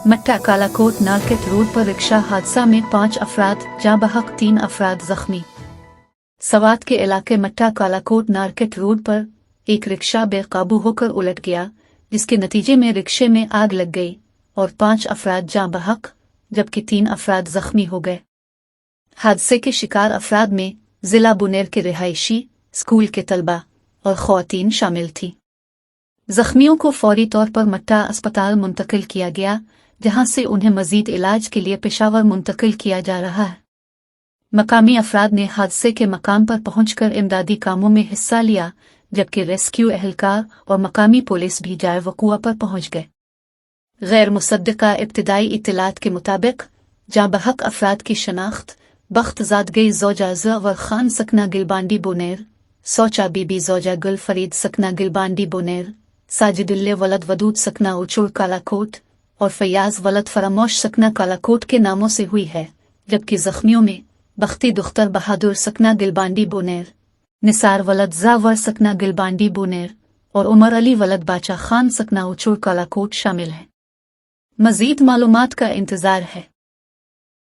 मट्टा Kalakot नालकेट road पर rickshaw हादसा में 5 अफराद जाँ बहक 3 अफराद जख्मी। सवात के इलाके मट्टा कालाकोट नालकेट रोड पर एक रिक्शा बेकाबू होकर उलट गया, जिसके नतीजे में रिक्शे में आग लग गई और 5 अफराद जाँ बहक जबकि 3 अफराद जख्मी हो गए। हादसे के शिकार अफराद में जिला बुनेर के रिहायशी, स्कूल के तलबा और ख्वातीन शामिल थी। जख्मियों को फौरी तौर पर मट्टा अस्पताल मुंतकिल किया गया, जहां से उन्हें मजीद इलाज के लिए पेशावर मुंतकिल किया जा रहा है। मकामी अफराद ने हादसे के मकाम पर पहुंचकर इमदादी कामों में हिस्सा लिया, जबकि रेस्क्यू एहलकार और मकामी पुलिस भी जाए वक़ुआ पर पहुंच गए। गैर मुसद्दका इब्तिदाई इत्तलात के मुताबिक जाँ बहक अफराद की शनाख्त बख्तजादगी ज़ौजा ज़वर खान सकना गिलबांडी बुनेर, सोचा बीबी ज़ौजा गुल फरीद सकना गिलबांडी बुनेर, साजिदुल्ले वलद वदूद सकना उचुल कालाकोट और फयाज वलद फरामोश सकना कालाकोट के नामों से हुई है, जबकि जख्मियों में बख्ती दुख्तर बहादुर सकना गिलबांडी बुनेर, निसार वलद जावर सकना गिलबांडी बुनेर और उमर अली वलद बाचा खान सकना उचुल कालाकोट शामिल हैं। मजीद मालूमात का इंतजार है।